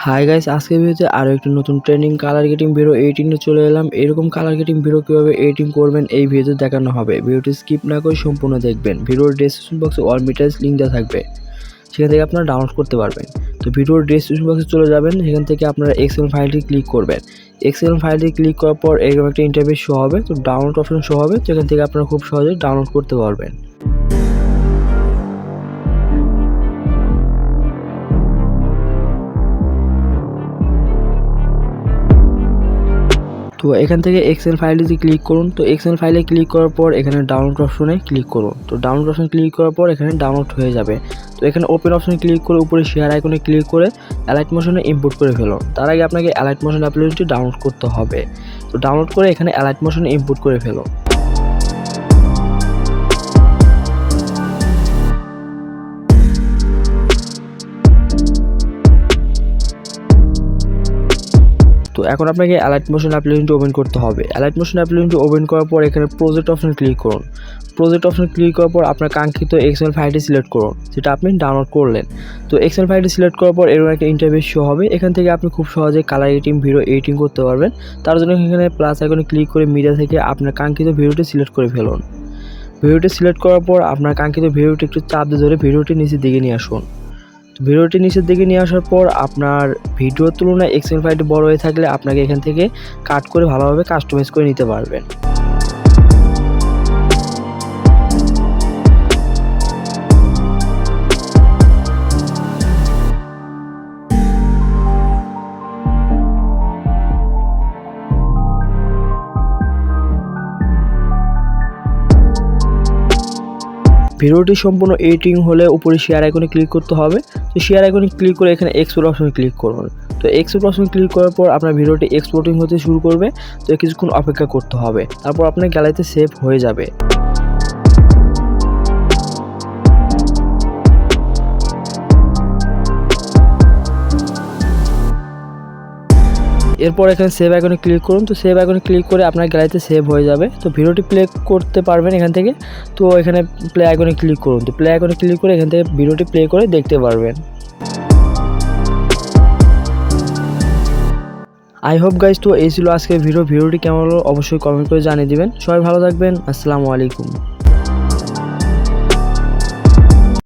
Hi guys, আজকের ভিডিওতে আরও একটি নতুন ট্রেন্ডিং কালার গেটিং ভিডিও এডিটিংয়ে চলে এলাম। এরকম কালার গেটিং ভিডিও কীভাবে এডিটিং করবেন এই ভিডিওতে দেখানো হবে। ভিডিওটি স্কিপ না করে সম্পূর্ণ দেখবেন। ভিডিওর ডেসক্রিপশন বক্সে অল মেটেরিয়ালস লিঙ্ক দেওয়া থাকবে, সেখান থেকে আপনারা ডাউনলোড করতে পারবেন। তো ভিডিওর ডেসক্রিপশন বক্সে চলে যাবেন, সেখান থেকে আপনারা এক্সএমএল ফাইলটি ক্লিক করবেন। এক্সএমএল ফাইলটি ক্লিক করার পর এরকম একটা ইন্টারফেস শো হবে, তো ডাউনলোড অপশন শো হবে, সেখান থেকে আপনারা খুব সহজে ডাউনলোড করতে পারবেন। তো এখান থেকে এক্সএল ফাইলটিতে ক্লিক করুন। তো এক্সএল ফাইলে ক্লিক করার পর এখানে ডাউনলোড অপশনে ক্লিক করুন। তো ডাউনলোড অপশনে ক্লিক করার পর এখানে ডাউনলোড হয়ে যাবে। তো এখানে ওপেন অপশনে ক্লিক করে উপরে শেয়ার আইকনে ক্লিক করে অ্যালাইট মোশনে ইম্পোর্ট করে ফেলুন। তার আগে আপনাকে অ্যালাইট মোশন অ্যাপ্লিকেশনটি ডাউনলোড করতে হবে। তো ডাউনলোড করে এখানে অ্যালাইট মোশনে ইম্পোর্ট করে ফেলুন। তো এখন আপনাকে অ্যালাইট মোশন অ্যাপ্লিকেশনটি ওপেন করতে হবে। অ্যালাইট মোশন অ্যাপ্লিকেশনটি ওপেন করার পর এখানে প্রজেক্ট অপশনে ক্লিক করুন। প্রজেক্ট অপশনে ক্লিক করার পর আপনার কাঙ্ক্ষিত এক্সএমএল ফাইলটি সিলেক্ট করুন, যেটা আপনি ডাউনলোড করলেন। তো এক্সএমএল ফাইলটি সিলেক্ট করার পর এরকম একটা ইন্টারফেস শো হবে। এখান থেকে আপনি খুব সহজে কালার এডিটিং ভিডিও এডিটিং করতে পারবেন। তার জন্য এখানে প্লাস আইকনে ক্লিক করে মিডিয়া থেকে আপনার কাঙ্ক্ষিত ভিডিওটি সিলেক্ট করে ফেলুন। ভিডিওটি সিলেক্ট করার পর আপনার কাঙ্ক্ষিত ভিডিওটি একটু চাপ দিয়ে ধরে ভিডিওটি নিচের দিকে নিয়ে আসুন। ভিডিওটি নিচের দিকে নিয়ে আসার পর আপনার ভিডিওর তুলনায় এক্সএমএল ফাইলটি বড় হয়ে থাকলে আপনাকে এখান থেকে কাট করে ভালোভাবে কাস্টমাইজ করে নিতে পারবেন। ভিডিওটি সম্পূর্ণ এডিটিং হলে উপরে শেয়ার আইকনে ক্লিক করতে হবে। তো শেয়ার আইকনে ক্লিক করে এখানে এক্সপোর্ট অপশনে ক্লিক করুন। তো এক্সপোর্ট অপশনে ক্লিক করার পর আপনার ভিডিওটি এক্সপোর্টিং হতে শুরু করবে। তো কিছুক্ষণ অপেক্ষা করতে হবে, তারপর আপনার গ্যালারিতে সেভ হয়ে যাবে। এরপর এখানে সেভ আইকনে ক্লিক করুন। তো সেভ আইকনে ক্লিক করে আপনার গ্যালারিতে সেভ হয়ে যাবে। তো ভিডিওটি প্লে করতে পারবেন এখান থেকে। তো এখানে প্লে আইকনে ক্লিক করুন। তো প্লে আইকনে ক্লিক করে এখান থেকে ভিডিওটি প্লে করে দেখতে পারবেন। আই হোপ গাইজ, তো এই ছিল আজকের ভিডিওটি কেমন হলো অবশ্যই কমেন্ট করে জানিয়ে দিবেন। সবাই ভালো থাকবেন। আসসালামু আলাইকুম।